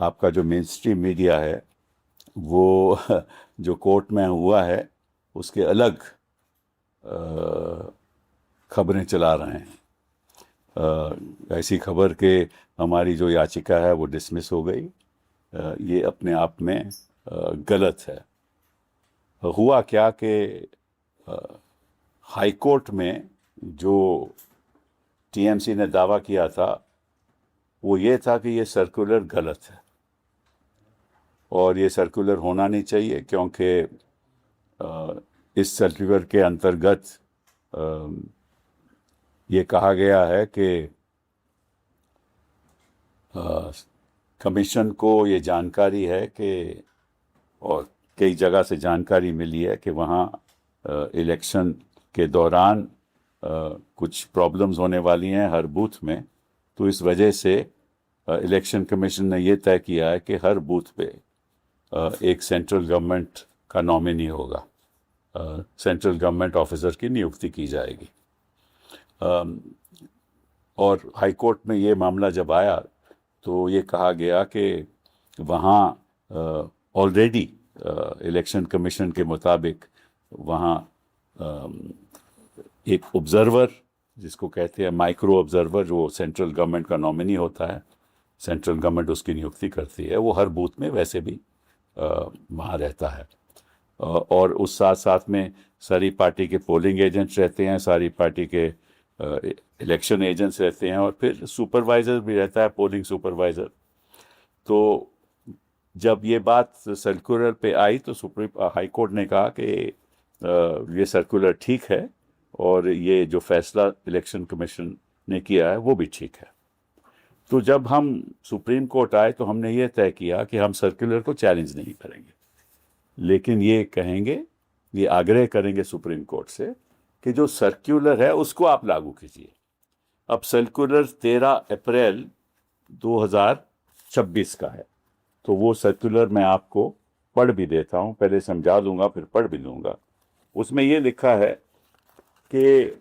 आपका जो main stream media है वो जो कोर्ट में हुआ है उसके अलग खबरें चला रहे हैं। ऐसी खबर के हमारी जो याचिका है वो डिसमिस हो गई। ये अपने आप में गलत है। हुआ क्या कि हाई कोर्ट में जो टीएमसी ने दावा किया था वो ये था कि ये सर्कुलर गलत है और ये सर्कुलर होना नहीं चाहिए, क्योंकि इस सर्कुलर के अंतर्गत ये कहा गया है कि कमीशन को ये जानकारी है कि, और कई जगह से जानकारी मिली है कि वहाँ इलेक्शन के दौरान कुछ प्रॉब्लम्स होने वाली हैं हर बूथ में। तो इस वजह से इलेक्शन कमीशन ने ये तय किया है कि हर बूथ पे एक सेंट्रल गवर्नमेंट का नॉमिनी होगा, सेंट्रल गवर्नमेंट ऑफिसर की नियुक्ति की जाएगी। और हाई कोर्ट में ये मामला जब आया तो ये कहा गया कि वहाँ ऑलरेडी इलेक्शन कमीशन के मुताबिक वहाँ एक ऑब्जर्वर, जिसको कहते हैं माइक्रो ऑब्जर्वर, जो सेंट्रल गवर्नमेंट का नॉमिनी होता है, सेंट्रल गवर्नमेंट उसकी नियुक्ति करती है, वो हर बूथ में वैसे भी वहाँ रहता है। और उस साथ साथ में सारी पार्टी के पोलिंग एजेंट्स रहते हैं, सारी पार्टी के इलेक्शन एजेंट्स रहते हैं, और फिर सुपरवाइज़र भी रहता है, पोलिंग सुपरवाइज़र। तो जब ये बात सर्कुलर पे आई तो सुप्रीम हाई कोर्ट ने कहा कि ये सर्कुलर ठीक है और ये जो फैसला इलेक्शन कमीशन ने किया है वो भी ठीक है। तो जब हम सुप्रीम कोर्ट आए तो हमने ये तय किया कि हम सर्कुलर को चैलेंज नहीं करेंगे, लेकिन ये कहेंगे, ये आग्रह करेंगे सुप्रीम कोर्ट से कि जो सर्कुलर है उसको आप लागू कीजिए। अब सर्कुलर 13 अप्रैल 2026 का है, तो वो सर्कुलर मैं आपको पढ़ भी देता हूँ, पहले समझा दूंगा फिर पढ़ भी दूंगा। उसमें ये लिखा है कि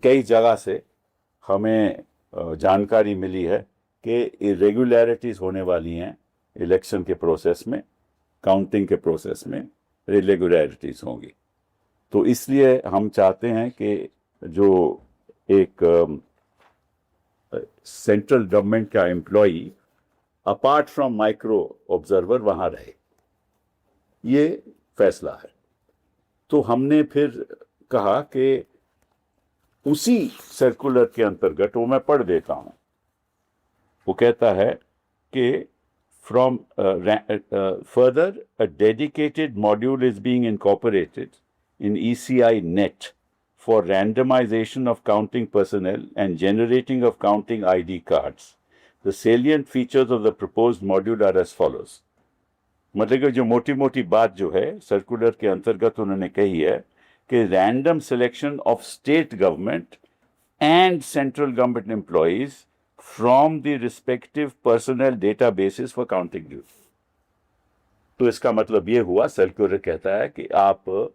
कई जगह से हमें जानकारी मिली है कि इरेगुलरिटीज़ होने वाली हैं इलेक्शन के प्रोसेस में, काउंटिंग के प्रोसेस में इरेगुलरिटीज़ होंगी। तो इसलिए हम चाहते हैं कि जो एक सेंट्रल गवर्नमेंट का employee apart from micro observer वहाँ रहे। ये फैसला है। तो हमने फिर कहा कि उसी सर्कुलर के अंतर्गत, वो मैं पढ़ देता हूँ, वो कहता है कि from further a dedicated module is being incorporated in ECI net for randomization of counting personnel and generating of counting ID cards. The salient features of the proposed module are as follows. मतलब कि जो मोटी मोटी बात जो है circular के अंतर्गत उन्होंने कही है कि random selection of state government and central government employees from the respective personal databases for counting duty. तो इसका मतलब ये हुआ, सर्कुलर कहता है कि आप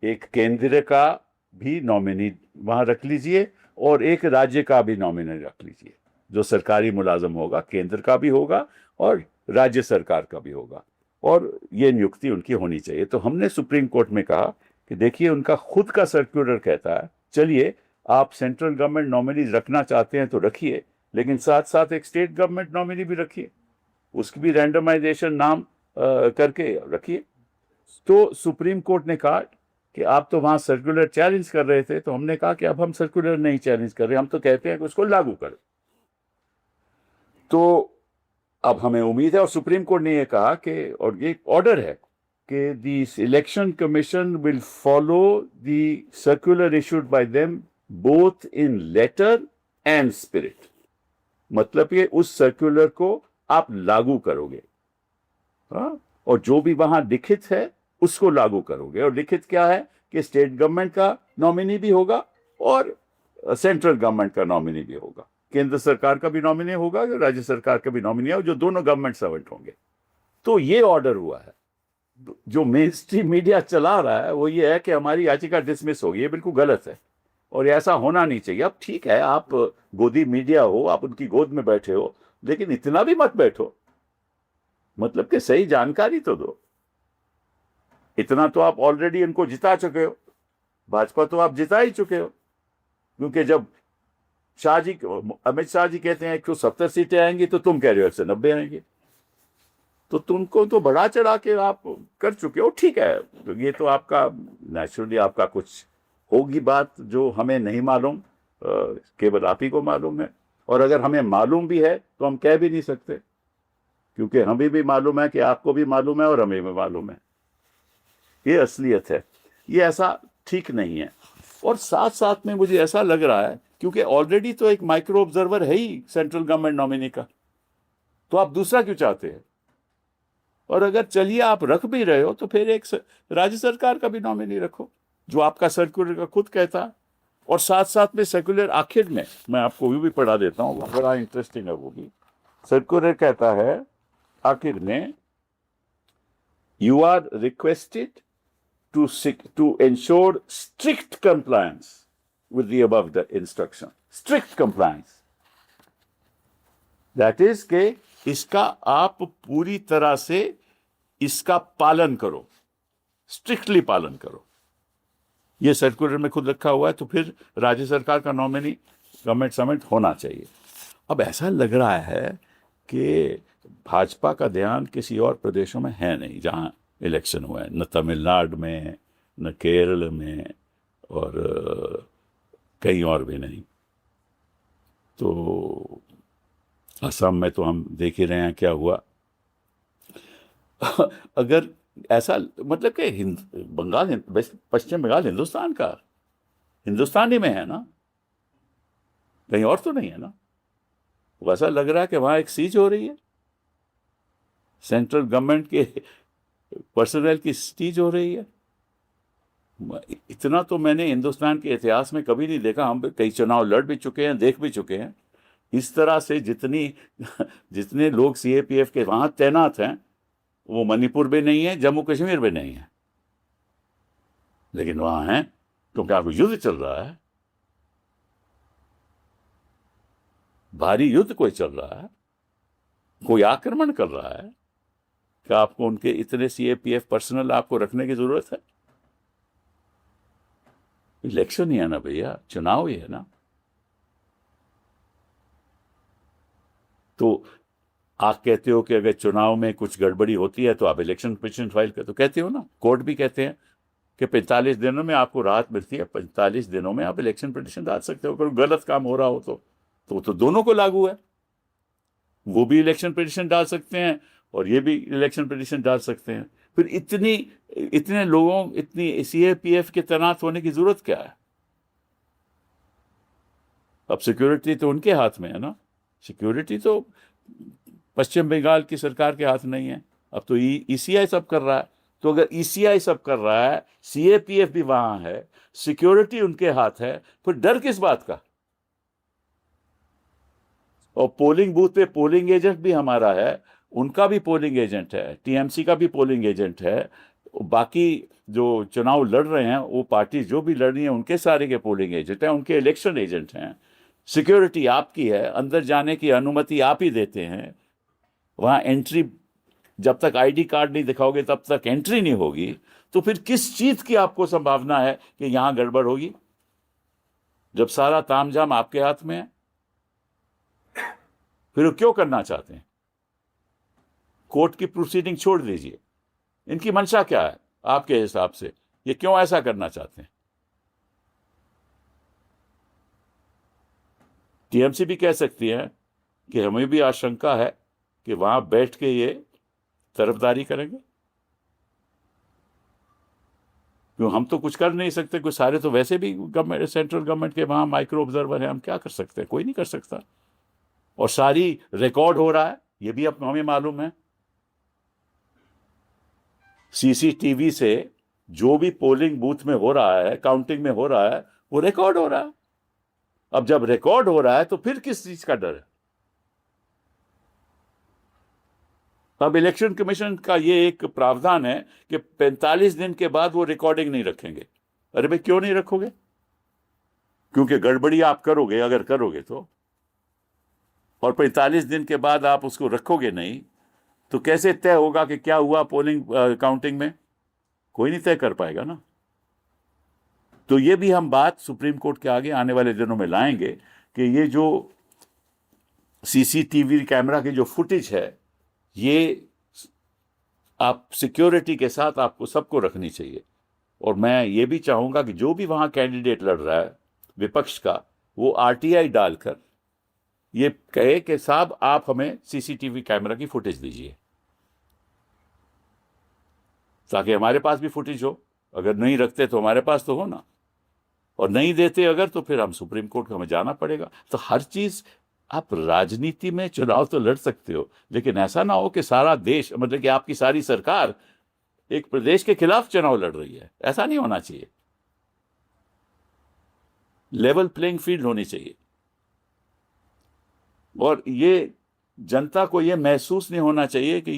एक केंद्र का भी नॉमिनी वहां रख लीजिए और एक राज्य का भी नॉमिनी रख लीजिए। जो सरकारी मुलाजम होगा केंद्र का भी होगा और राज्य सरकार का भी होगा, और ये नियुक्ति उनकी होनी चाहिए। तो हमने सुप्रीम कोर्ट में कहा कि देखिए, उनका खुद का सर्कुलर कहता है, चलिए आप सेंट्रल गवर्नमेंट नॉमिनी रखना चाहते हैं तो रखिए, लेकिन साथ साथ एक स्टेट गवर्नमेंट नॉमिनी भी रखिए, उसकी भी रैंडमाइजेशन नाम करके रखिए। तो सुप्रीम कोर्ट ने कहा कि आप तो वहां सर्कुलर चैलेंज कर रहे थे, तो हमने कहा कि अब हम सर्कुलर नहीं चैलेंज कर रहे, हम तो कहते हैं कि उसको लागू करो। तो अब हमें उम्मीद है, और सुप्रीम कोर्ट ने यह कहा कि, और ये ऑर्डर है कि the election commission will follow the circular issued by them both in letter and spirit. मतलब ये उस सर्कुलर को आप लागू करोगे, और जो भी वहां लिखित है उसको लागू करोगे। और लिखित क्या है कि स्टेट गवर्नमेंट का नॉमिनी भी होगा और सेंट्रल गवर्नमेंट का नॉमिनी भी होगा, केंद्र सरकार का भी नॉमिनी होगा, राज्य सरकार का भी नॉमिनी है, जो दोनों गवर्नमेंट सर्वेंट होंगे। तो ये ऑर्डर हुआ है। जो मेन स्ट्रीम मीडिया चला रहा है वो ये है कि हमारी याचिका डिसमिस होगी। ये बिल्कुल गलत है और ऐसा होना नहीं चाहिए। अब ठीक है, आप गोदी मीडिया हो, आप उनकी गोद में बैठे हो, लेकिन इतना भी मत बैठो मतलब कि सही जानकारी तो दो। इतना तो आप ऑलरेडी इनको जिता चुके हो, भाजपा तो आप जिता ही चुके हो। क्योंकि जब शाह जी, अमित शाह जी कहते हैं 170 सीटें आएंगी, तो तुम कह रहे हो 190 आएंगी। तो तुमको तो बढ़ा चढ़ा के आप कर चुके हो। ठीक है, तो ये तो आपका नेचुरली आपका कुछ होगी बात जो हमें नहीं मालूम, केवल आप ही को मालूम है। और अगर हमें मालूम भी है तो हम कह भी नहीं सकते, क्योंकि हमें भी मालूम है कि आपको भी मालूम है और हमें भी मालूम है। ये असलियत है, ये ऐसा ठीक नहीं है। और साथ साथ में मुझे ऐसा लग रहा है, क्योंकि ऑलरेडी तो एक माइक्रो ऑब्जर्वर है ही सेंट्रल गवर्नमेंट नॉमिनी का, तो आप दूसरा क्यों चाहते हैं? और अगर चलिए आप रख भी रहे हो, तो फिर एक राज्य सरकार का भी नॉमिनी रखो, जो आपका सर्कुलर का खुद कहता है। और साथ साथ में सर्कुलर आखिर में मैं आपको भी पढ़ा देता हूँ, बड़ा इंटरेस्टिंग है वो भी। सर्कुलर कहता है आखिर में, you are requested to ensure strict compliance with the above the instruction. Strict compliance. That is के इसका आप पूरी तरह से इसका पालन करो, स्ट्रिक्टली पालन करो। ये सर्कुलर में खुद रखा हुआ है, तो फिर राज्य सरकार का नॉमिनी गवर्नमेंट समिट होना चाहिए। अब ऐसा लग रहा है कि भाजपा का ध्यान किसी और प्रदेशों में है नहीं जहां इलेक्शन हुआ है, न तमिलनाडु में, न केरल में, और कहीं और भी नहीं। तो असम में तो हम देख ही रहे हैं क्या हुआ। अगर ऐसा मतलब कि बंगाल, पश्चिम बंगाल हिंदुस्तान का, हिंदुस्तान ही में है ना, कहीं और तो नहीं है ना। वैसा लग रहा है कि वहां एक सीज हो रही है, सेंट्रल गवर्नमेंट के पर्सनल की सीज हो रही है। इतना तो मैंने हिंदुस्तान के इतिहास में कभी नहीं देखा। हम कई चुनाव लड़ भी चुके हैं, देख भी चुके हैं। इस तरह से जितने लोग सीएपीएफ के वहां तैनात हैं, वो मणिपुर में नहीं है, जम्मू कश्मीर में नहीं है, लेकिन वहां हैं क्योंकि आपको युद्ध चल रहा है, भारी युद्ध कोई चल रहा है, कोई आक्रमण कर रहा है। क्या आपको उनके इतने सीएपीएफ पर्सनल आपको रखने की जरूरत है? इलेक्शन ही है ना भैया, चुनाव ही है ना। तो आप कहते हो कि अगर चुनाव में कुछ गड़बड़ी होती है तो आप इलेक्शन पिटीशन फाइल कर, तो कहते हो ना, कोर्ट भी कहते हैं कि 45 दिनों में आपको राहत मिलती है, 45 दिनों में आप इलेक्शन पिटीशन डाल सकते हो। अगर गलत काम हो रहा हो तो दोनों को लागू है। वो भी इलेक्शन पिटीशन डाल सकते हैं और ये भी इलेक्शन पिटीशन डाल सकते हैं। फिर इतने लोगों, इतनी सीएपीएफ के तैनात होने की जरूरत क्या है? अब सिक्योरिटी तो उनके हाथ में है ना, सिक्योरिटी तो पश्चिम बंगाल की सरकार के हाथ नहीं है। अब तो ईसीआई सब कर रहा है। तो अगर ईसीआई सब कर रहा है, सीएपीएफ भी वहां है, सिक्योरिटी उनके हाथ है, फिर डर किस बात का? और पोलिंग बूथ पे पोलिंग एजेंट भी हमारा है, उनका भी पोलिंग एजेंट है, टीएमसी का भी पोलिंग एजेंट है, बाकी जो चुनाव लड़ रहे हैं वो पार्टी जो भी लड़ रही है उनके सारे के पोलिंग एजेंट हैं, उनके इलेक्शन एजेंट हैं। सिक्योरिटी आपकी है, अंदर जाने की अनुमति आप ही देते हैं। वहां एंट्री, जब तक आईडी कार्ड नहीं दिखाओगे तब तक एंट्री नहीं होगी। तो फिर किस चीज की आपको संभावना है कि यहां गड़बड़ होगी, जब सारा तामझाम आपके हाथ में है? फिर वो क्यों करना चाहते हैं? कोर्ट की प्रोसीडिंग छोड़ दीजिए, इनकी मंशा क्या है आपके हिसाब से? ये क्यों ऐसा करना चाहते हैं? टीएमसी भी कह सकती है कि हमें भी आशंका है कि वहां बैठ के ये तरफदारी करेंगे, क्यों हम तो कुछ कर नहीं सकते। कुछ सारे तो वैसे भी गवर्नमेंट, सेंट्रल गवर्नमेंट के वहां माइक्रो ऑब्जर्वर है, हम क्या कर सकते हैं? कोई नहीं कर सकता। और सारी रिकॉर्ड हो रहा है, ये भी अब हमें मालूम है। सीसीटीवी से जो भी पोलिंग बूथ में हो रहा है, काउंटिंग में हो रहा है, वो रिकॉर्ड हो रहा है। अब जब रिकॉर्ड हो रहा है तो फिर किस चीज का डर है? अब इलेक्शन कमीशन का ये एक प्रावधान है कि 45 दिन के बाद वो रिकॉर्डिंग नहीं रखेंगे। अरे भाई, क्यों नहीं रखोगे? क्योंकि गड़बड़ी आप करोगे, अगर करोगे तो, और 45 दिन के बाद आप उसको रखोगे नहीं, तो कैसे तय होगा कि क्या हुआ पोलिंग काउंटिंग में? कोई नहीं तय कर पाएगा ना। तो ये भी हम बात सुप्रीम कोर्ट के आगे आने वाले दिनों में लाएंगे कि ये जो सीसीटीवी कैमरा की जो फुटेज है, ये आप सिक्योरिटी के साथ आपको सबको रखनी चाहिए। और मैं ये भी चाहूंगा कि जो भी वहां कैंडिडेट लड़ रहा है विपक्ष का, वो आरटीआई डालकर ये कहे कि साहब आप हमें सीसीटीवी कैमरा की फुटेज दीजिए, ताकि हमारे पास भी फुटेज हो। अगर नहीं रखते तो हमारे पास तो हो ना, और नहीं देते अगर तो फिर हम सुप्रीम कोर्ट को हमें जाना पड़ेगा। तो हर चीज, आप राजनीति में चुनाव तो लड़ सकते हो, लेकिन ऐसा ना हो कि सारा देश, मतलब कि आपकी सारी सरकार एक प्रदेश के खिलाफ चुनाव लड़ रही है। ऐसा नहीं होना चाहिए। लेवल प्लेइंग फील्ड होनी चाहिए, और ये जनता को ये महसूस नहीं होना चाहिए कि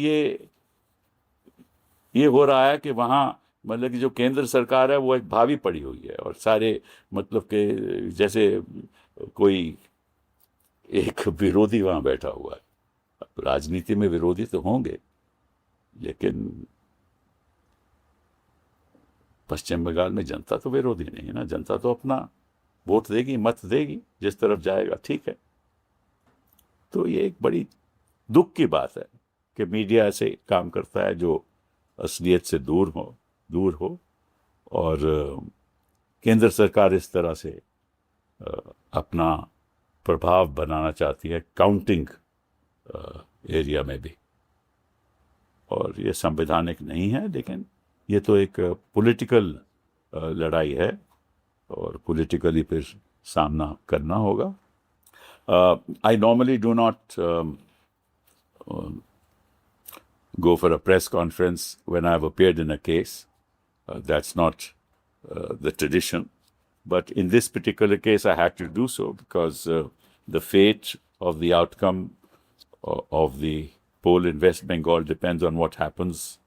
ये हो रहा है कि वहां, मतलब कि जो केंद्र सरकार है वो एक भावी पड़ी हुई है, और सारे मतलब के जैसे कोई एक विरोधी वहां बैठा हुआ है। अब राजनीति में विरोधी तो होंगे, लेकिन पश्चिम बंगाल में जनता तो विरोधी नहीं है ना। जनता तो अपना वोट देगी, मत देगी, जिस तरफ जाएगा, ठीक है। तो ये एक बड़ी दुख की बात है कि मीडिया ऐसे काम करता है जो असलियत से दूर हो, और केंद्र सरकार इस तरह से अपना प्रभाव बनाना चाहती है काउंटिंग एरिया में भी, और ये संवैधानिक नहीं है। लेकिन ये तो एक पॉलिटिकल लड़ाई है, और पॉलिटिकली फिर सामना करना होगा। I normally do not go for a press conference when I've appeared in a case. That's not the tradition. But in this particular case, I had to do so because the fate of the outcome of the poll in West Bengal depends on what happens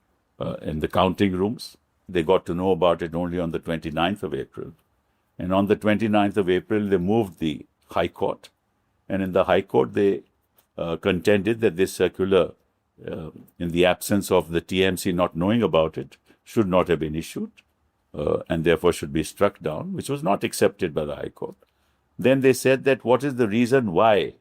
in the counting rooms. They got to know about it only on the 29th of April. And on the 29th of April, they moved the High Court. And in the High Court, they contended that this circular, in the absence of the TMC not knowing about it, should not have been issued, and therefore should be struck down, which was not accepted by the High Court. Then they said that what is the reason why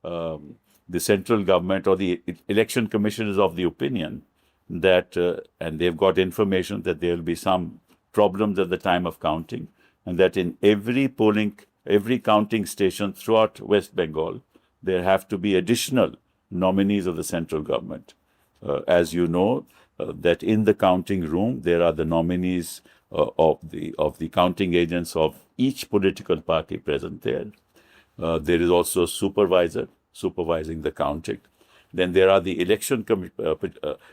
the central government or the election commission is of the opinion that, and they've got information that there will be some problems at the time of counting, and that in every counting station throughout West Bengal, there have to be additional nominees of the central government. As you know, that in the counting room, there are the nominees of the counting agents of each political party present there. There is also a supervisor supervising the counting. Then there are the election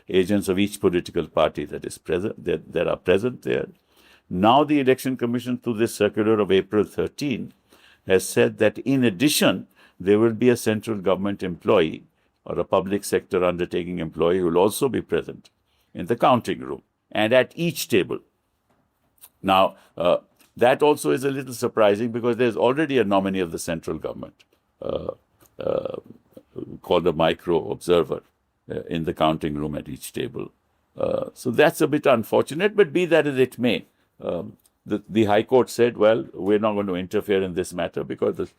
agents of each political party that is present that are present there. Now the Election Commission, through this circular of April 13, has said that in addition, there will be a central government employee or a public sector undertaking employee who will also be present in the counting room and at each table. Now, that also is a little surprising because there's already a nominee of the central government called a micro observer in the counting room at each table. So that's a bit unfortunate, but be that as it may, the High Court said, well, we're not going to interfere in this matter because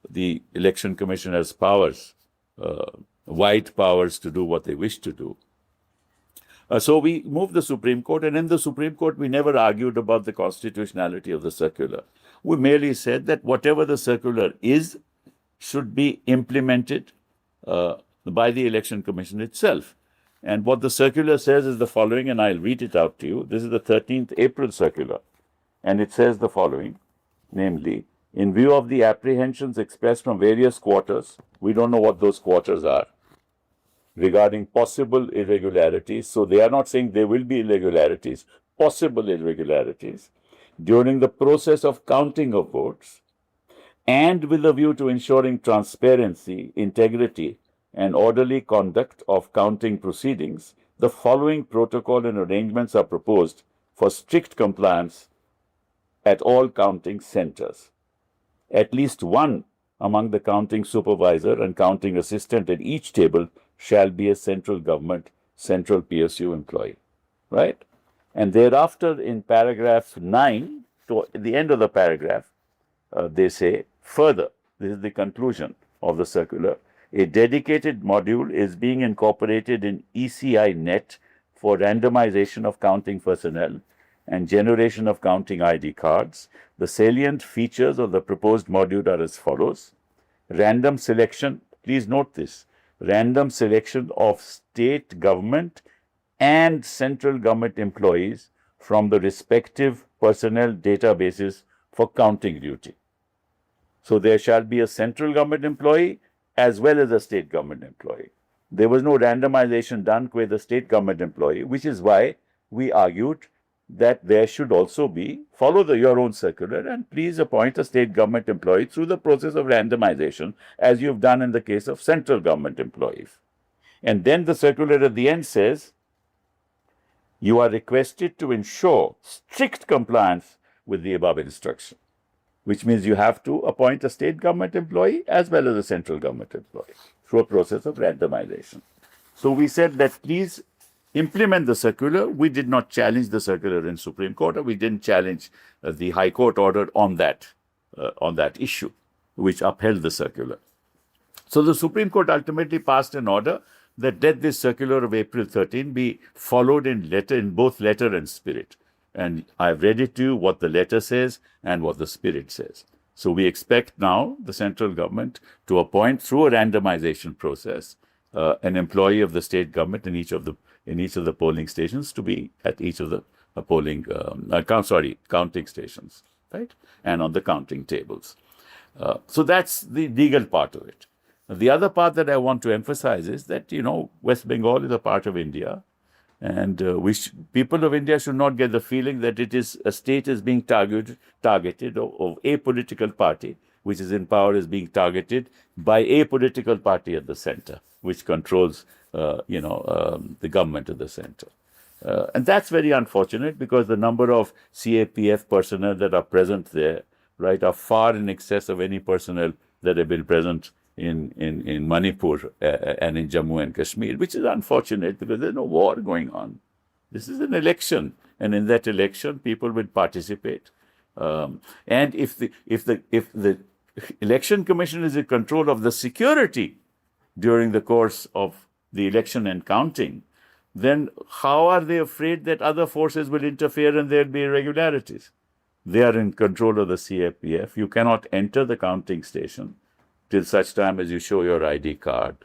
the Election Commission has powers, wide powers to do what they wish to do. So we moved the Supreme Court, and in the Supreme Court, we never argued about the constitutionality of the circular. We merely said that whatever the circular is should be implemented by the Election Commission itself. And what the circular says is the following, and I'll read it out to you. This is the 13th April circular, and it says the following, namely, in view of the apprehensions expressed from various quarters, we don't know what those quarters are, regarding possible irregularities. So they are not saying there will be irregularities, possible irregularities during the process of counting of votes, and with a view to ensuring transparency, integrity, and orderly conduct of counting proceedings, the following protocol and arrangements are proposed for strict compliance at all counting centers. At least one among the counting supervisor and counting assistant at each table shall be a central government central PSU employee, right? And thereafter, in paragraph 9, to the end of the paragraph, they say further, this is the conclusion of the circular, a dedicated module is being incorporated in ECI Net for randomization of counting personnel and generation of counting ID cards. The salient features of the proposed module are as follows. Random selection, please note this, random selection of state government and central government employees from the respective personnel databases for counting duty. So there shall be a central government employee as well as a state government employee. There was no randomization done with the state government employee, which is why we argued that there should also be, follow your own circular and please appoint a state government employee through the process of randomization, as you've done in the case of central government employees. And then the circular at the end says, you are requested to ensure strict compliance with the above instruction, which means you have to appoint a state government employee as well as a central government employee through a process of randomization. So we said that please implement the circular. We did not challenge the circular in Supreme Court, or we didn't challenge the High Court order on that issue, which upheld the circular. So the Supreme Court ultimately passed an order that let this circular of April 13 be followed in both letter and spirit. And I've read it to you what the letter says and what the spirit says. So we expect now the central government to appoint through a randomization process an employee of the state government in each of the polling stations to be at each of the counting stations, right? And on the counting tables. So that's the legal part of it. The other part that I want to emphasize is that, West Bengal is a part of India. And people of India should not get the feeling that a state is being targeted, or a political party which is in power is being targeted by a political party at the center, which controls, the government at the center. And that's very unfortunate, because the number of CAPF personnel that are present there, right, are far in excess of any personnel that have been present in Manipur and in Jammu and Kashmir, which is unfortunate because there's no war going on. This is an election, and in that election, people will participate. And if the election commission is in control of the security during the course of the election and counting, then how are they afraid that other forces will interfere and there'll be irregularities? They are in control of the CAPF. You cannot enter the counting station till such time as you show your ID card.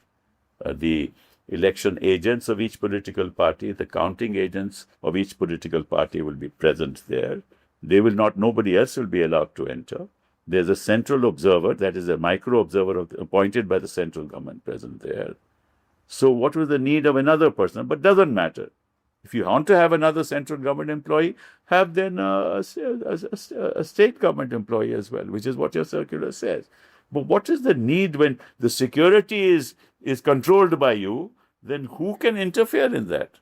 The election agents of each political party, the counting agents of each political party will be present there. Nobody else will be allowed to enter. There's a central observer, that is a micro observer appointed by the central government present there. So what was the need of another person? But doesn't matter. If you want to have another central government employee, have then a state government employee as well, which is what your circular says. But what is the need when the security is controlled by you? Then who can interfere in that?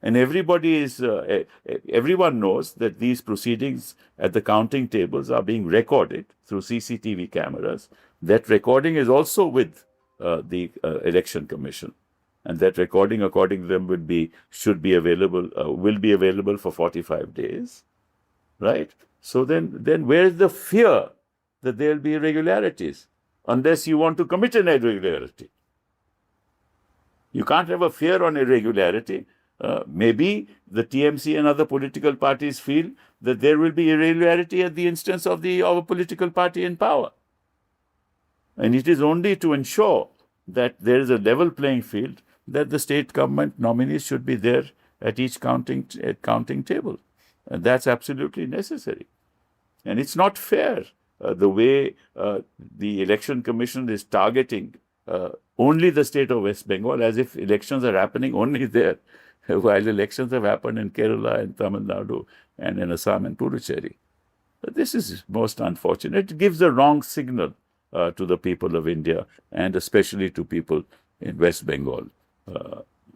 And everyone knows that these proceedings at the counting tables are being recorded through CCTV cameras. That recording is also with the election commission, and that recording, according to them, will be available for 45 days, right? So then where is the fear that there will be irregularities, unless you want to commit an irregularity? You can't have a fear on irregularity. Maybe the TMC and other political parties feel that there will be irregularity at the instance of a political party in power. And it is only to ensure that there is a level playing field that the state government nominees should be there at each counting table. And that's absolutely necessary. And it's not fair the way the election commission is targeting only the state of West Bengal, as if elections are happening only there, while elections have happened in Kerala and Tamil Nadu and in Assam and Puducherry. This is most unfortunate. It gives the wrong signal to the people of India, and especially to people in West Bengal.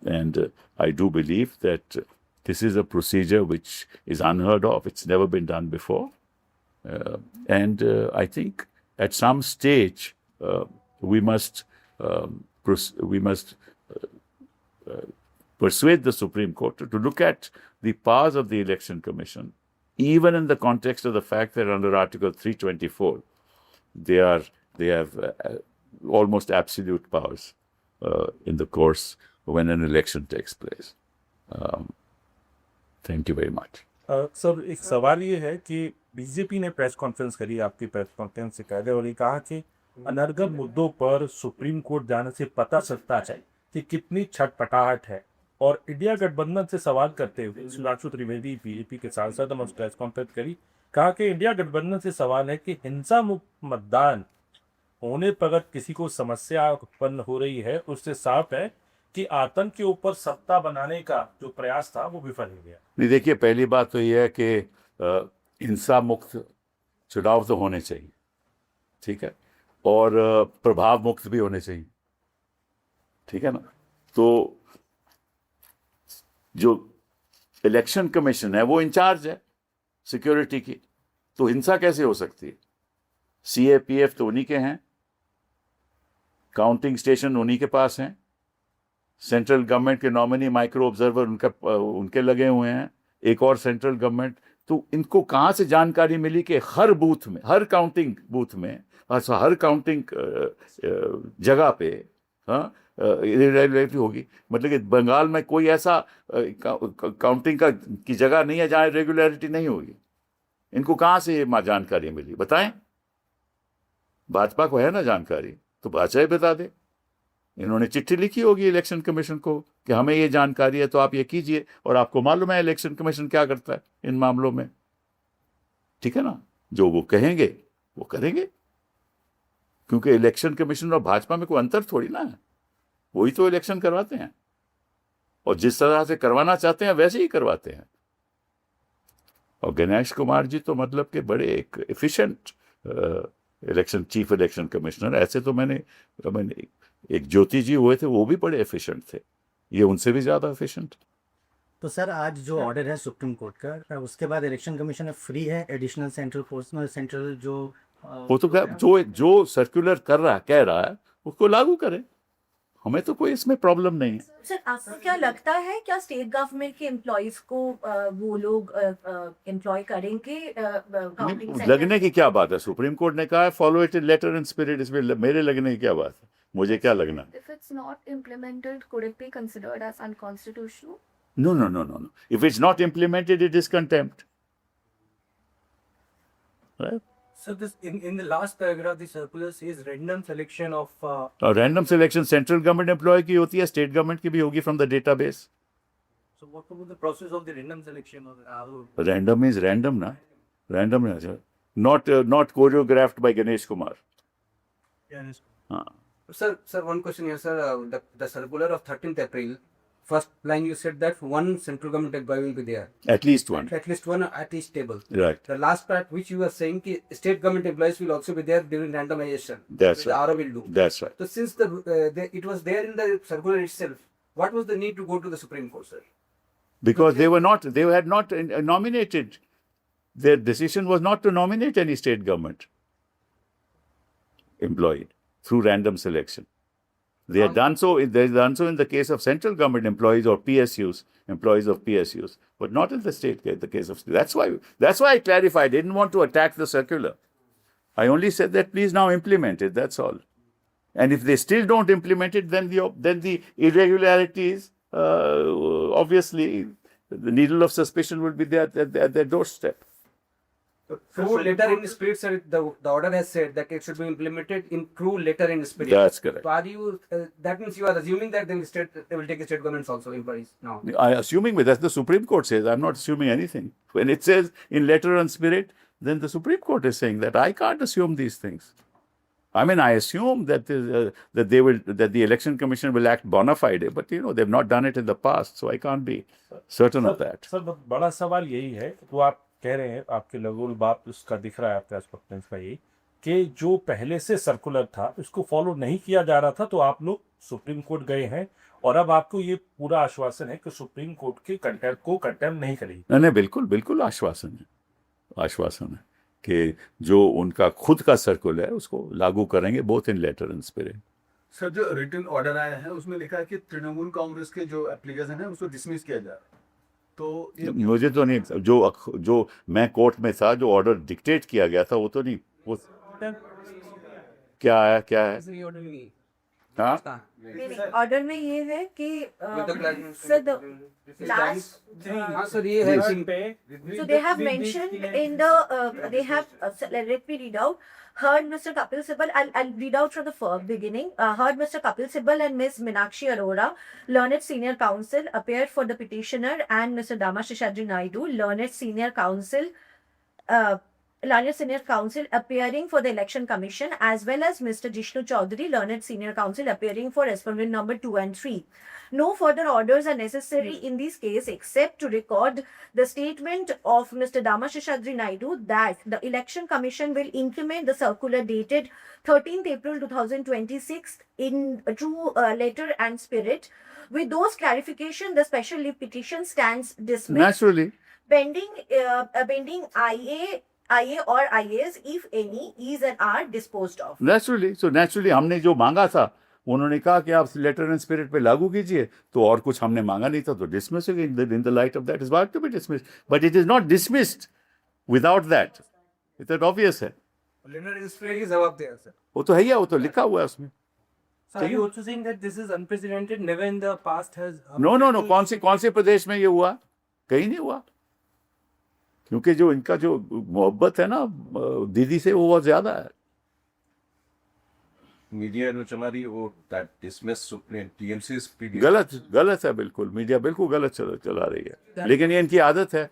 And I do believe that this is a procedure which is unheard of. It's never been done before. And I think at some stage we must persuade the Supreme Court to look at the powers of the Election Commission, even in the context of the fact that under Article 324, they have almost absolute powers in the course when an election takes place. Thank you very much. Sir एक सवाल ये है कि BJP ने press conference करी आपकी press conference से पहले और ये कहा कि अनर्गल मुद्दों पर सुप्रीम कोर्ट जाने से पता चलता है कि कितनी छटपटाहट है। और इंडिया गठबंधन से सवाल करते हुए सुधांशु त्रिवेदी बीजेपी के सांसद ने प्रेस कॉन्फ्रेंस करी, कहा कि इंडिया गठबंधन से सवाल है कि हिंसा मुक्त मतदान होने पर अगर किसी को समस्या उत्पन्न हो रही है, उससे साफ है कि आतंक के ऊपर सत्ता बनाने का जो प्रयास था वो विफल हो गया। नहीं, देखिए, पहली बात तो यह है कि हिंसा मुक्त चुनाव तो होने चाहिए, ठीक है, और प्रभाव मुक्त भी होने चाहिए, ठीक है ना। तो जो इलेक्शन कमीशन है वो इंचार्ज है सिक्योरिटी की, तो हिंसा कैसे हो सकती है? सीएपीएफ तो उन्हीं के हैं, काउंटिंग स्टेशन उन्हीं के पास हैं, सेंट्रल गवर्नमेंट के नॉमिनी माइक्रो ऑब्जर्वर उनके लगे हुए हैं, एक और सेंट्रल गवर्नमेंट। तो इनको कहाँ से जानकारी मिली कि हर बूथ में, हर काउंटिंग बूथ में, हर काउंटिंग जगह पे इरेगुलरिटी होगी? मतलब कि बंगाल में कोई ऐसा काउंटिंग की जगह नहीं है जहाँ रेगुलरिटी नहीं होगी। इनको कहाँ से ये जानकारी मिली, बताएं? भाजपा को है ना जानकारी, तो भाजपा ही बता दे। इन्होंने चिट्ठी लिखी होगी इलेक्शन कमीशन को कि हमें ये जानकारी है, तो आप ये कीजिए, और आपको मालूम है इलेक्शन कमीशन क्या करता है इन मामलों में, ठीक है ना। जो वो कहेंगे वो करेंगे, क्योंकि इलेक्शन कमीशन और भाजपा में कोई अंतर थोड़ी ना है, वही तो इलेक्शन करवाते हैं, और जिस तरह से करवाना चाहते हैं वैसे ही करवाते हैं। और गणेश कुमार जी तो मतलब कि बड़े एक efficient election chief election commissioner, ऐसे तो मैंने एक ज्योति जी हुए थे, वो भी बड़े एफिशिएंट थे, ये उनसे भी ज्यादा एफिशिएंट। तो सर आज जो ऑर्डर है सुप्रीम कोर्ट का, उसके बाद इलेक्शन कमीशन फ्री है एडिशनल सेंट्रल फोर्स में, सेंट्रल जो वो तो जो सर्कुलर कह रहा है उसको लागू करें, हमें तो कोई इसमें प्रॉब्लम नहीं है। सर आपको क्या लगता है, क्या स्टेट गवर्नमेंट के एम्प्लॉइज को वो लोग एम्प्लॉय करेंगे? लगने की क्या बात है? सुप्रीम कोर्ट ने कहा है follow it in letter and spirit, इसमें मेरे लगने की क्या बात है? मुझे क्या लगना? If it's not implemented, could it be considered as unconstitutional? No. If it's not implemented, it is contempt. Right? So this in the last paragraph, the circular says random selection of. Random selection central government employee की होती है, state government की भी होगी from the database. So what about the process of the random selection of? Random is random, na? Random, not choreographed by Ganesh Kumar. Yes. Sir, one question here, sir. The circular of 13th April, first line you said that one central government employee will be there. At least one. At least one at each table. Right. The last part which you were saying, state government employees will also be there during randomization. That's right. right. The RO will do. That's right. So since it was there in the circular itself, what was the need to go to the Supreme Court, sir? Because they had not nominated. Their decision was not to nominate any state government employee through random selection. They had done so. They done so in the case of central government employees or PSUs, employees of PSUs, but not in the state case. The case of that's why I clarified. I didn't want to attack the circular. I only said that please now implement it. That's all. And if they still don't implement it, then the irregularities, obviously, the needle of suspicion will be there at their doorstep. True letter in spirit, sir. The order has said that it should be implemented in true letter in spirit. That's correct. So are you? That means you are assuming that they will take the state governments also employees now. I assuming, but that's the Supreme Court says. I'm not assuming anything. When it says in letter and spirit, then the Supreme Court is saying that I can't assume these things. I mean, I assume that the Election Commission will act bona fide, but they've not done it in the past, so I can't be certain of that. Sir बड़ा सवाल यही है, तो आप कह रहे हैं, आपके लगोल बाप उसका दिख रहा है प्रेस कॉन्फ्रेंस का यही कि जो पहले से सर्कुलर था उसको फॉलो नहीं किया जा रहा था, तो आप लोग सुप्रीम कोर्ट गए हैं और अब आपको ये पूरा आश्वासन है कि सुप्रीम कोर्ट के कंटेम्प्ट को कंटेम्प्ट नहीं करेगी। नहीं, बिल्कुल आश्वासन है कि जो उनका खुद का सर्कुलर है उसको लागू करेंगे, both in letter and spirit. Sir जो रिटन ऑर्डर आया है उसमें लिखा है कि तृणमूल कांग्रेस के जो एप्लीकेशन है उसको डिसमिस किया जा रहा है, तो ये मुझे तो नहीं, जो मैं कोर्ट में था, जो ऑर्डर डिक्टेट किया गया था वो तो नहीं, वो क्या है हाँ ऑर्डर में ये है कि With the clarification- sir the last हाँ सर ये है So they have mentioned in the, they have, let me read out, heard Mr. Kapil Sibal, I'll read out from the beginning, heard Mr. Kapil Sibal and Ms. Minakshi Arora, learned senior counsel, appeared for the petitioner, and Mr. Dama Sheshadri Naidu, learned senior counsel, appearing for the Election Commission, as well as Mr. Jishnu Chaudhary, learned senior counsel, appearing for respondent number 2 and 3. No further orders are necessary in this case except to record the statement of Mr. Dama Sheshadri Naidu that the Election Commission will implement the circular dated 13th April 2026 in true letter and spirit. With those clarification, the special leave petition stands dismissed. Naturally Pending IA or IAs, if any, is and are disposed of. Naturally हमने जो मांगा था, उन्होंने कहा कि आप letter and spirit पे लागू कीजिए, तो और कुछ हमने मांगा नहीं था, तो dismiss in the light of that is what to be dismissed, but it is not dismissed without that, it obvious है, Letter is free is above there, sir. वो तो है ही है, वो तो लिखा हुआ है उसमें। So are you also saying that this is unprecedented? Never in the past has. No, कौन से प्रदेश में ये हुआ? कहीं नहीं हुआ, क्योंकि जो इनका जो मोहब्बत है ना दीदी से, वो बहुत ज्यादा है। मीडिया जो चला रही है वो दैट डिसमिस सुप्रीम टीएमसी गलत है, बिल्कुल मीडिया बिल्कुल गलत चला रही है, लेकिन ये इनकी आदत है,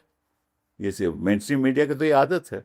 ये सिर्फ मेन स्ट्रीम मीडिया की तो ये आदत है।